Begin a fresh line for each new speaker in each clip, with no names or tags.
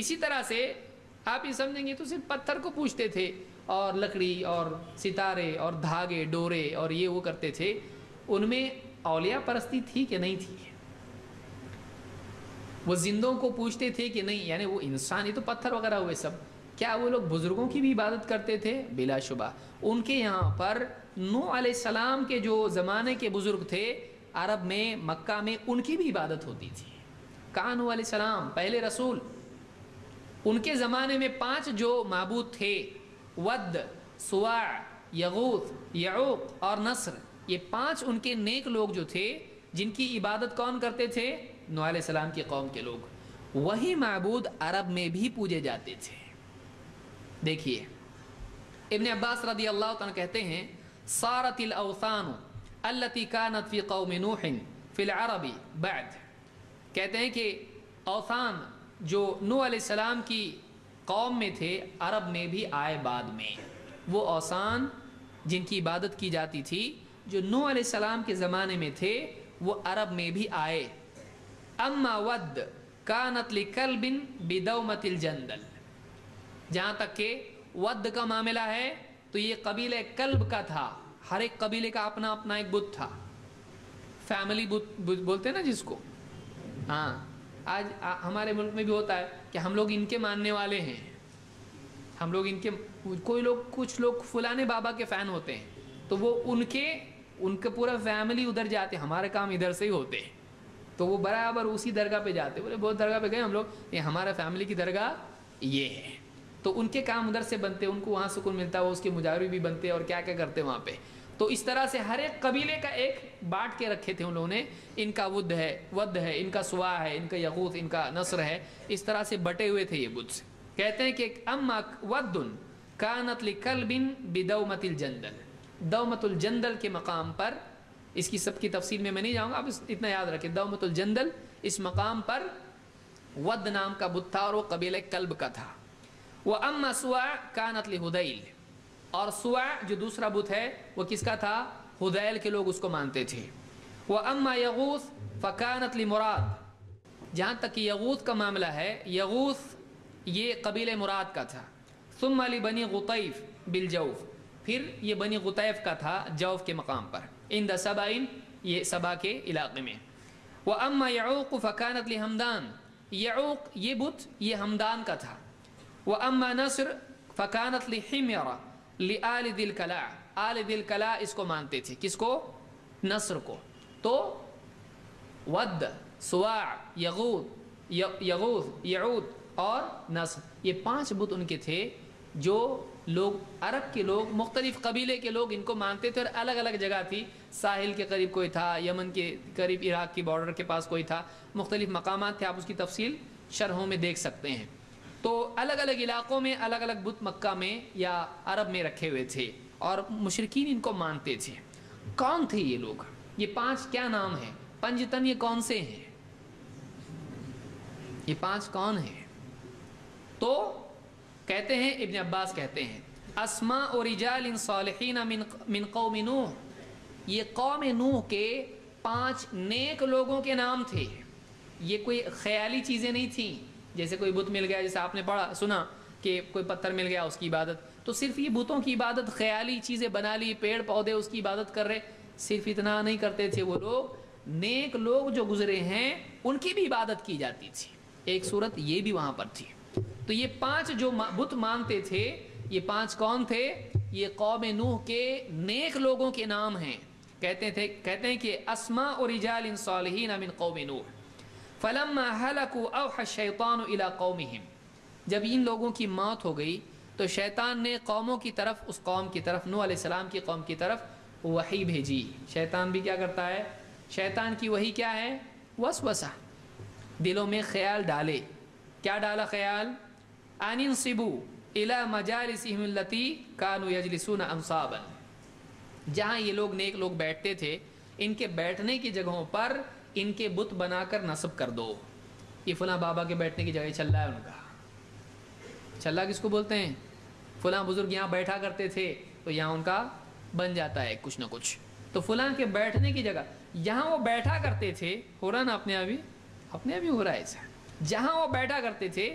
اسی طرح سے آپ یہ سمجھیں گے تو صرف پتھر کو پوجتے تھے اور لکڑی اور ستارے اور دھاگے ڈورے اور یہ وہ کرتے تھے، ان میں اولیاء پرستی تھی کہ نہیں تھی؟ وہ زندوں کو پوچھتے تھے کہ نہیں؟ یعنی وہ انسان ہی تو پتھر وغیرہ ہوئے سب، کیا وہ لوگ بزرگوں کی بھی عبادت کرتے تھے؟ بلا شبہ ان کے یہاں پر نوح علیہ السلام کے جو زمانے کے بزرگ تھے عرب میں، مکہ میں، ان کی بھی عبادت ہوتی تھی۔ کہاں نوح علیہ السلام پہلے رسول، ان کے زمانے میں 5 جو معبود تھے، ود، سواع، یغوث، یعوق اور نصر، یہ 5 ان کے نیک لوگ جو تھے جن کی عبادت کون کرتے تھے؟ نوح علیہ السلام کی قوم کے لوگ۔ وہی معبود عرب میں بھی پوجے جاتے تھے۔ دیکھیے ابن عباس رضی اللہ عنہ کہتے ہیں صارت الاوثان التي كانت في قوم نوح في العرب بعد، کہتے ہیں کہ اوثان جو نوح علیہ السلام کی قوم میں تھے عرب میں بھی آئے بعد میں۔ وہ اوثان جن کی عبادت کی جاتی تھی جو نوح علیہ السلام کے زمانے میں تھے وہ عرب میں بھی آئے۔ اما ود كانت لكلب بدومة الجندل، جہاں تک کہ ود کا معاملہ ہے تو یہ قبیلہ کلب کا تھا، ہر ایک قبیلے کا اپنا اپنا ایک بت تھا، فیملی بت بولتے ہیں نا جس کو۔ ہاں آج ہمارے ملک میں بھی ہوتا ہے کہ ہم لوگ ان کے ماننے والے ہیں، ہم لوگ ان کے، کوئی لوگ کچھ لوگ فلانے بابا کے فین ہوتے ہیں تو وہ ان کے پورا فیملی ادھر جاتے، ہمارے کام ادھر سے ہی ہوتے ہیں تو وہ برابر اسی درگاہ پہ جاتے، بولے بہت درگاہ پہ گئے ہم لوگ، یہ ہمارا فیملی کی درگاہ یہ ہے، تو ان کے کام ادھر سے بنتے، ان کو وہاں سکون ملتا ہے، وہ اس کے مجاور بھی بنتے اور کیا کیا کرتے وہاں پہ۔ تو اس طرح سے ہر ایک قبیلے کا ایک بانٹ کے رکھے تھے ان لوگوں نے، ان کا ود ہے، ان کا سوا ہے، ان کا یغوث، ان کا نصر ہے، اس طرح سے بٹے ہوئے تھے یہ بت۔ کہتے ہیں کہ اما ود کانت لکلب بدومۃ الجندل، دومۃ الجندل کے مقام پر، اس کی سب کی تفصیل میں نہیں جاؤں گا، اب اتنا یاد رکھیں، دومۃ الجندل اس مقام پر ود نام کا بت تھا اور وہ قبیلہ کلب کا تھا۔ وَأَمَّا سُوَعْ كَانَتْ لِهُدَيْلِ، اور سُوَعْ جو دوسرا بت ہے وہ کس کا تھا؟ ہدیل کے لوگ اس کو مانتے تھے۔ وَأَمَّا يَغُوث فَكَانَتْ لِمُرَاد، جہاں تک کہ یغوث کا معاملہ ہے، یغوث یہ قبیلہ مراد کا تھا۔ ثُمَّ لِبَنِي غُطَيْف بِالْجَوْف، پھر یہ بنی غطیف کا تھا جوف کے مقام پر، عند سبعین، یہ سبا کے علاقے میں۔ وَأَمَّا يَعُوقُ فَكَانَتْ لِحَمْدان، یعوق یہ بت یہ ہمدان کا تھا۔ وَأَمَّا نَصْر فَكَانَتْ لِحِمْيَرَ لِآلِ ذِي الْكَلَاء، آل ذِي الْكَلَاء اس کو مانتے تھے، کس کو؟ نصر کو۔ تو ود، سواع، یغوث، یعود اور نصر، یہ 5 بت ان کے تھے جو لوگ عرب کے لوگ، مختلف قبیلے کے لوگ ان کو مانتے تھے، اور الگ الگ جگہ تھی، ساحل کے قریب کوئی تھا، یمن کے قریب عراق کی بارڈر کے پاس کوئی تھا، مختلف مقامات تھے، آپ اس کی تفصیل شرحوں میں دیکھ سکتے ہیں۔ تو الگ الگ علاقوں میں الگ الگ بت مکہ میں یا عرب میں رکھے ہوئے تھے اور مشرکین ان کو مانتے تھے۔ کون تھے یہ لوگ؟ یہ 5 کیا نام ہیں؟ پنجتن یہ کون سے ہیں؟ یہ 5 کون ہیں؟ تو کہتے ہیں ابن عباس کہتے ہیں اسماء رجال صالحین من قوم نوح، یہ قوم نوح کے 5 نیک لوگوں کے نام تھے، یہ کوئی خیالی چیزیں نہیں تھیں، جیسے کوئی بت مل گیا، جیسے آپ نے پڑھا سنا کہ کوئی پتھر مل گیا اس کی عبادت، تو صرف یہ بتوں کی عبادت، خیالی چیزیں بنا لی، پیڑ پودے اس کی عبادت کر رہے، صرف اتنا نہیں کرتے تھے وہ لوگ، نیک لوگ جو گزرے ہیں ان کی بھی عبادت کی جاتی تھی، ایک صورت یہ بھی وہاں پر تھی۔ تو یہ 5 جو بت مانتے تھے، یہ 5 کون تھے؟ یہ قوم نوح کے نیک لوگوں کے نام ہیں۔ کہتے ہیں کہ اسماء رجال صالحین من قوم نوح فلما هلكوا اوحى الشيطان الى قومهم، جب ان لوگوں کی موت ہو گئی تو شیطان نے قوموں کی طرف، اس قوم کی طرف، نوح علیہ السلام کی قوم کی طرف وحی بھیجی۔ شیطان بھی کیا کرتا ہے؟ شیطان کی وحی کیا ہے؟ وسوسہ، دلوں میں خیال ڈالے۔ کیا ڈالا خیال؟ ان انصبوا الى مجالسهم التي كانوا يجلسون انصابا، جہاں یہ لوگ نیک لوگ بیٹھتے تھے ان کے بیٹھنے کی جگہوں پر ان کے بت بنا کر نصب کر دو، یہ فلاں بابا کے بیٹھنے کی جگہ چل رہا ہے ان کا۔ چل رہا کس کو بولتے ہیں؟ فلاں بزرگ یہاں بیٹھا کرتے تھے تو یہاں ان کا بن جاتا ہے کچھ نہ کچھ، تو فلاں کے بیٹھنے کی جگہ، جہاں وہ بیٹھا کرتے تھے، ہو رہا نا اپنے ابھی ہو رہا ہے ایسا، جہاں وہ بیٹھا کرتے تھے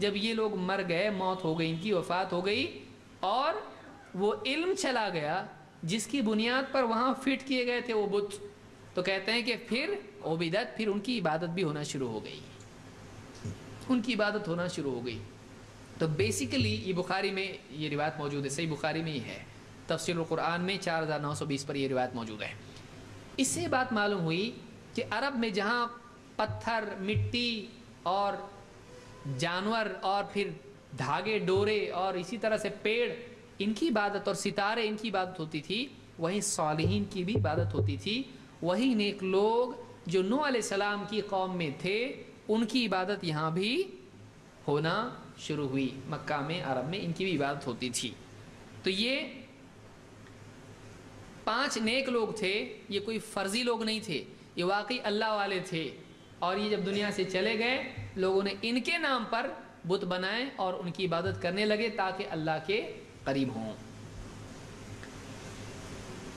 جب یہ لوگ مر گئے، موت ہو گئی، ان کی وفات ہو گئی، اور وہ علم چلا گیا جس کی بنیاد پر وہاں فٹ کیے گئے تھے وہ بت، تو کہتے ہیں کہ پھر عبادت، پھر ان کی عبادت بھی ہونا شروع ہو گئی، ان کی عبادت ہونا شروع ہو گئی۔ تو بیسیکلی یہ بخاری میں یہ روایت موجود ہے، صحیح بخاری میں ہی ہے، تفسیر القرآن میں 4920 پر یہ روایت موجود ہے۔ اس سے بات معلوم ہوئی کہ عرب میں جہاں پتھر، مٹی اور جانور اور پھر دھاگے ڈورے اور اسی طرح سے پیڑ ان کی عبادت اور ستارے ان کی عبادت ہوتی تھی، وہیں صالحین کی بھی عبادت ہوتی تھی، وہی نیک لوگ جو نوح علیہ السلام کی قوم میں تھے ان کی عبادت یہاں بھی ہونا شروع ہوئی، مکہ میں، عرب میں ان کی بھی عبادت ہوتی تھی۔ تو یہ 5 نیک لوگ تھے، یہ کوئی فرضی لوگ نہیں تھے، یہ واقعی اللہ والے تھے، اور یہ جب دنیا سے چلے گئے لوگوں نے ان کے نام پر بت بنائے اور ان کی عبادت کرنے لگے تاکہ اللہ کے قریب ہوں۔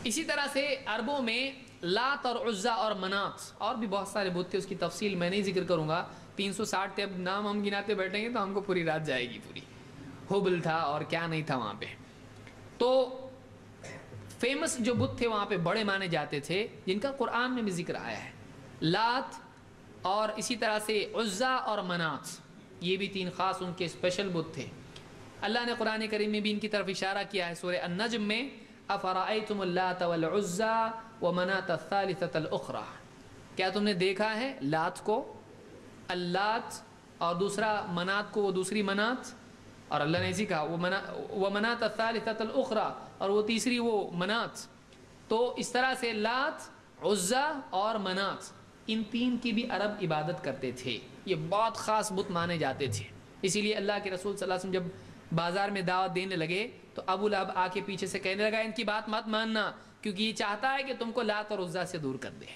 اسی طرح سے عربوں میں لات اور عزا اور منات اور بھی بہت سارے بت تھے، اس کی تفصیل میں نہیں ذکر کروں گا، 360 تھے، اب نام ہم گناتے بیٹھیں گے تو ہم کو پوری رات جائے گی پوری۔ حبل تھا اور کیا نہیں تھا وہاں پہ۔ تو فیمس جو بت تھے وہاں پہ بڑے مانے جاتے تھے جن کا قرآن میں بھی ذکر آیا ہے، لات اور اسی طرح سے عزا اور منات، یہ بھی 3 خاص ان کے اسپیشل بت تھے۔ اللہ نے قرآن کریم میں بھی ان کی طرف اشارہ کیا ہے، سورہ النجم میں افرأیتم اللات والعزا ومناۃ الثالثۃ الاخری، کیا تم نے دیکھا ہے لات کو، اللات اور دوسرا منات کو، وہ دوسری منات، اور اللہ نے اسی کہا ومناۃ الثالثۃ الاخری، اور وہ تیسری وہ منات۔ تو اس طرح سے لات، عزا اور منات ان 3 کی بھی عرب عبادت کرتے تھے، یہ بہت خاص بت مانے جاتے تھے۔ اسی لیے اللہ کے رسول صلی اللہ علیہ وسلم جب بازار میں دعوت دینے لگے تو ابو لہب آ کے پیچھے سے کہنے لگا ان کی بات مت ماننا، کیونکہ یہ چاہتا ہے کہ تم کو لات اور عزا سے دور کر دے۔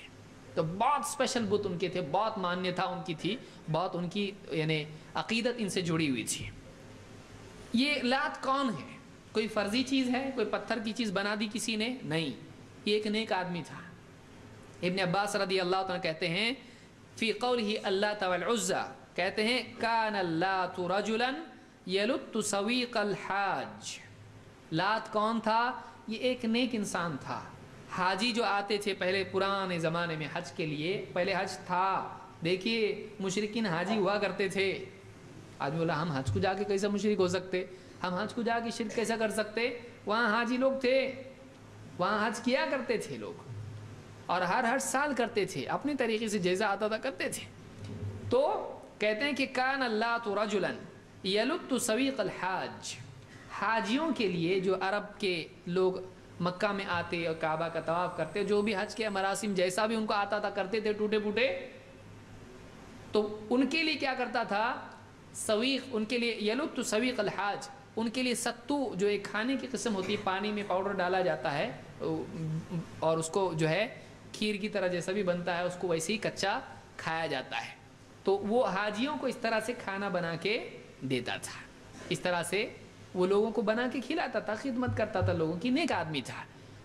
تو بہت اسپیشل بت ان کے تھے، بہت مانیتا ان کی تھی، بہت ان کی یعنی عقیدت ان سے جڑی ہوئی تھی۔ یہ لات کون ہے؟ کوئی فرضی چیز ہے؟ کوئی پتھر کی چیز بنا دی کسی نے؟ نہیں، یہ ایک نیک آدمی تھا۔ ابن عباس رضی اللہ عنہ کہتے ہیں فی قولہ اللات والعزا، کہتے ہیں کان اللات رجلا یلت سویق الحاج، لات کون تھا؟ یہ ایک نیک انسان تھا۔ حاجی جو آتے تھے پہلے پرانے زمانے میں حج کے لیے، پہلے حج تھا، دیکھیے مشرکین حاجی ہوا کرتے تھے۔ آدمی بولا ہم حج کو جا کے کیسا مشرک ہو سکتے، ہم حج کو جا کے شرک کیسا کر سکتے؟ وہاں حاجی لوگ تھے، وہاں حج کیا کرتے تھے لوگ، اور ہر سال کرتے تھے، اپنے طریقے سے جیسا آتا تھا کرتے تھے۔ تو کہتے ہیں کہ کان اللات رجلا یلت سویق الحاج، حاجیوں کے لیے جو عرب کے لوگ مکہ میں آتے اور کعبہ کا طواف کرتے، جو بھی حج کے مراسم جیسا بھی ان کو آتا تھا کرتے تھے ٹوٹے پوٹے، تو ان کے لیے کیا کرتا تھا؟ سویق، ان کے لیے یلت سویق الحاج، ان کے لیے ستو جو ایک کھانے کی قسم ہوتی ہے، پانی میں پاؤڈر ڈالا جاتا ہے اور اس کو جو ہے کھیر کی طرح جیسا بھی بنتا ہے اس کو ویسے ہی کچا کھایا جاتا ہے، تو وہ حاجیوں کو اس طرح سے کھانا بنا کے دیتا تھا، اس طرح سے وہ لوگوں کو بنا کے کھلاتا تھا، خدمت کرتا تھا لوگوں کی، نیک آدمی تھا۔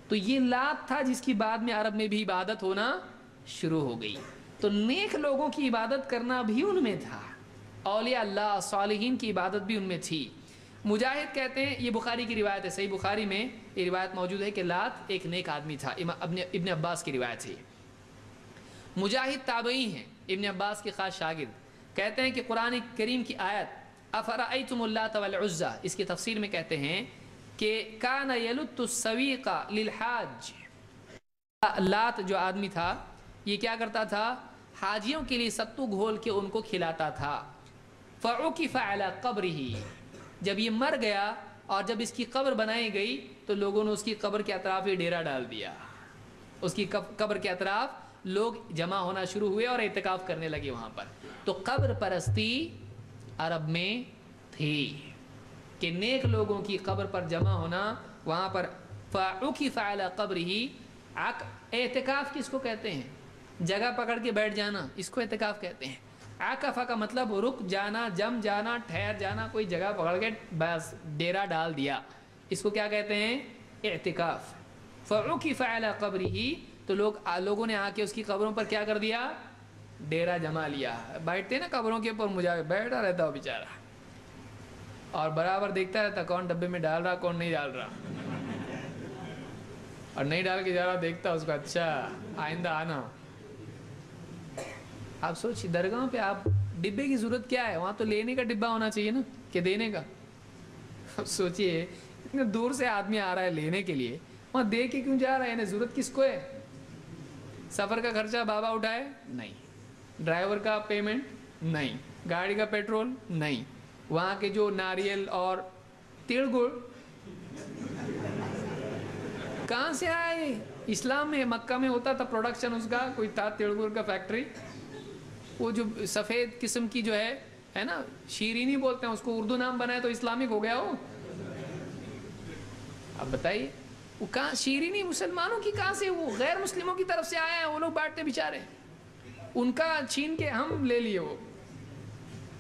تو یہ لات تھا جس کی بعد میں عرب میں بھی عبادت ہونا شروع ہو گئی۔ تو نیک لوگوں کی عبادت کرنا بھی ان میں تھا، اولیاء اللہ صالحین کی عبادت بھی ان میں تھی۔ مجاہد کہتے ہیں، یہ بخاری کی روایت ہے، صحیح بخاری میں یہ روایت موجود ہے کہ لات ایک نیک آدمی تھا، ابن عباس کی روایت ہے۔ مجاہد تابعی ہیں، ابن عباس کے خاص شاگرد، کہتے ہیں کہ قرآن کریم کی آیت افرأیتم اللات والعزا، اس کی تفسیر میں کہتے ہیں کہ کان یلت السویق للحاج، لات جو آدمی تھا یہ کیا کرتا تھا؟ حاجیوں کے لیے ستو گھول کے ان کو کھلاتا تھا۔ فعکف علی قبرہ، جب یہ مر گیا اور جب اس کی قبر بنائی گئی تو لوگوں نے اس کی قبر کے اطراف یہ ڈیرا ڈال دیا، اس کی قبر کے اطراف لوگ جمع ہونا شروع ہوئے اور اعتکاف کرنے لگے وہاں پر۔ تو قبر پرستی عرب میں تھی کہ نیک لوگوں کی قبر پر جمع ہونا، وہاں پر فعکف علی قبرہ، اعتکاف کس کو کہتے ہیں؟ جگہ پکڑ کے بیٹھ جانا، اس کو اعتکاف کہتے ہیں۔ عکفہ کا مطلب رک جانا، جم جانا، ٹھہر جانا، کوئی جگہ پکڑ کے بس ڈیرا ڈال دیا، اس کو کیا کہتے ہیں؟ اعتکاف۔ فعکف علی قبرہ، تو لوگوں نے آ کے اس کی قبروں پر کیا کر دیا؟ ڈیرا جما لیا۔ بیٹھتے نا قبروں کے اوپر، مجھے بیٹھا رہتا ہو بیچارہ، اور برابر دیکھتا رہتا کون ڈبے میں ڈال رہا کون نہیں ڈال رہا، اور نہیں ڈال کے جا رہا دیکھتا اس کو، اچھا آئندہ آنا۔ آپ سوچیے درگاہوں پہ آپ ڈبے کی ضرورت کیا ہے؟ وہاں تو لینے کا ڈبہ ہونا چاہیے نا کہ دینے کا۔ اب سوچیے اتنے دور سے آدمی آ رہا ہے لینے کے لیے، وہاں دے کے کیوں جا رہا ہے؟ یعنی ضرورت کس کو ہے؟ سفر کا خرچہ بابا اٹھائے نہیں، ڈرائیور کا پیمنٹ نہیں، گاڑی کا پیٹرول نہیں، وہاں کے جو ناریل اور تیل گڑ کہاں سے آئے؟ اسلام میں مکہ میں ہوتا تھا پروڈکشن اس کا، کوئی تھا تیل گڑ کا فیکٹری، وہ جو سفید قسم کی جو ہے نا شیرینی بولتے ہیں اس کو، اردو نام بنائے تو اسلامک ہو گیا وہ۔ اب بتائیے وہ کہاں شیرینی مسلمانوں کی کہاں سے؟ وہ غیر مسلموں کی طرف سے آیا ہے، وہ لوگ بانٹتے بیچارے، ان کا چھین کے ہم لے لیے۔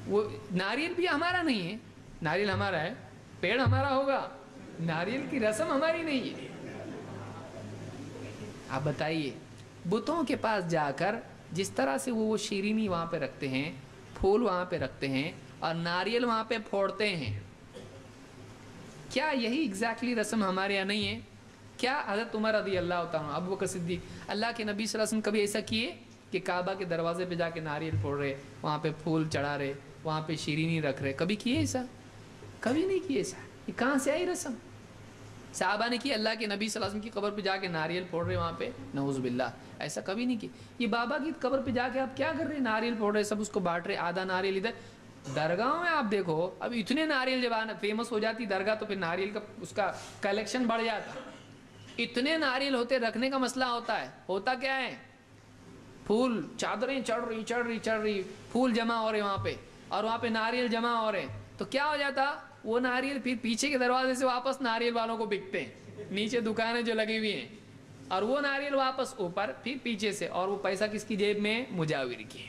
وہ ناریل بھی ہمارا نہیں ہے، ناریل ہمارا ہے، پیڑ ہمارا ہوگا، ناریل کی رسم ہماری نہیں ہے۔ آپ بتائیے بتوں کے پاس جا کر جس طرح سے وہ شیرینی وہاں پہ رکھتے ہیں، پھول وہاں پہ رکھتے ہیں اور ناریل وہاں پہ پھوڑتے ہیں، کیا یہی ایگزیکٹلی رسم ہمارے یہاں نہیں ہے؟ کیا حضرت عمر رضی اللہ تعالیٰ، ابو بکر صدیق، اللہ کے نبی صلی اللہ علیہ وسلم کبھی ایسا کیے کہ کعبہ کے دروازے پہ جا کے ناریل پھوڑ رہے، وہاں پہ پھول چڑھا رہے، وہاں پہ شیرینی رکھ رہے؟ کبھی کیے ایسا؟ کبھی نہیں کیے ایسا۔ یہ کہاں سے آئی رسم؟ صحابہ نے کی، اللہ کے نبی صلی اللہ علیہ وسلم کی قبر پہ جا کے ناریل پھوڑ رہے وہاں پہ، نعوذ باللہ، ایسا کبھی نہیں کی۔ یہ بابا کی قبر پہ جا کے آپ کیا کر رہے ہیں؟ ناریل پھوڑ رہے، سب اس کو بانٹ رہے، آدھا ناریل ادھر۔ درگاہوں میں آپ دیکھو اب اتنے ناریل جب فیمس ہو جاتی درگاہ تو پھر ناریل کا اس کا کلیکشن بڑھ جاتا، اتنے ناریل ہوتے، رکھنے کا مسئلہ ہوتا ہے۔ ہوتا کیا ہے؟ پھول، چادریں چڑھ رہی، پھول جمع ہو رہے وہاں پہ، اور وہاں پہ ناریل جمع ہو رہے، تو کیا ہو جاتا؟ وہ ناریل پھر پیچھے کے دروازے سے واپس ناریل والوں کو بکتے ہیں، نیچے دکانیں جو لگی ہوئی ہیں، اور وہ ناریل واپس اوپر پھر پیچھے سے، اور وہ پیسہ کس کی جیب میں؟ مجاور کی،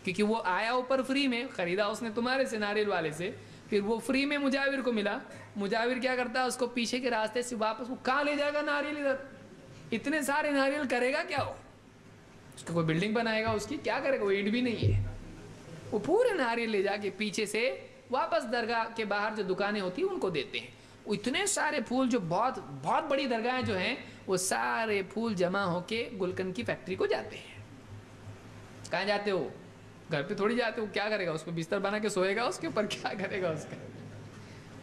کیونکہ وہ آیا اوپر فری میں، خریدا اس نے تمہارے سے، ناریل والے سے، پھر وہ فری میں مجاور کو ملا، مجاور کیا کرتا ہے؟ اس کو پیچھے کے راستے سے واپس، وہ کہاں لے جائے گا ناریل؟ ادھر اتنے سارے ناریل کرے گا کیا؟ اس کو کوئی بلڈنگ بنائے گا اس کی؟ کیا کرے گا؟ وہ اینٹ بھی نہیں ہے، وہ پورے ناریل لے جا کے پیچھے سے واپس درگاہ کے باہر جو دکانیں ہوتی ہیں ان کو دیتے ہیں۔ وہ اتنے سارے پھول جو بہت بہت بڑی درگاہیں جو ہیں، وہ سارے پھول جمع ہو کے گلقند کی فیکٹری کو جاتے ہیں۔ کہاں جاتے ہو؟ گھر پہ تھوڑی جاتے ہو، کیا کرے گا؟ اس میں بستر بنا کے سوئے گا، اس کے اوپر کیا کرے گا اس کا؟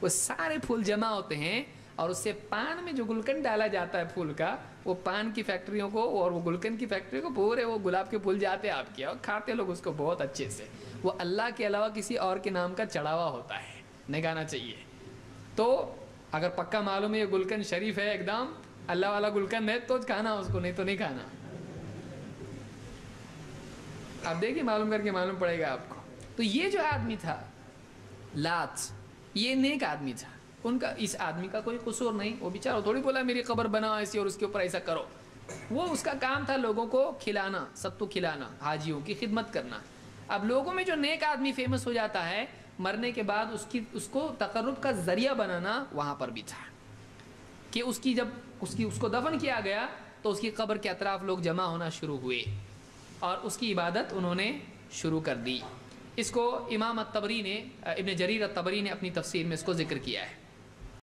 وہ سارے پھول جمع ہوتے ہیں، اور اس سے پان میں جو گلقند ڈالا جاتا ہے پھول کا، وہ پان کی فیکٹریوں کو اور وہ گلقند کی فیکٹری کو پورے وہ گلاب کے پھول جاتے ہیں آپ کے، اور کھاتے لوگ اس کو بہت اچھے سے۔ وہ اللہ کے علاوہ کسی اور کے نام کا چڑھاوا ہوتا ہے، نہیں کھانا چاہیے۔ تو اگر پکا معلوم ہے یہ گلقند شریف ہے، ایک دم اللہ والا گلقند ہے، تو کھانا اس کو، نہیں تو نہیں کھانا۔ آپ دیکھیے معلوم کر کے معلوم پڑے گا آپ کو۔ تو یہ جو آدمی تھا لات، یہ نیک آدمی تھا، ان کا، اس آدمی کا کوئی قصور نہیں، وہ بیچارہ تھوڑی بولا میری قبر بناؤ ایسی اور اس کے اوپر ایسا کرو، وہ اس کا کام تھا لوگوں کو کھلانا، ستو کھلانا، حاجیوں کی خدمت کرنا۔ اب لوگوں میں جو نیک آدمی فیمس ہو جاتا ہے، مرنے کے بعد اس کو تقرب کا ذریعہ بنانا وہاں پر بھی تھا، کہ جب اس کو دفن کیا گیا تو اس کی قبر کے اطراف لوگ جمع ہونا شروع ہوئے اور اس کی عبادت انہوں نے شروع کر دی۔ اس کو امام الطبری نے، ابن جریر الطبری نے اپنی تفسیر میں اس کو ذکر کیا ہے۔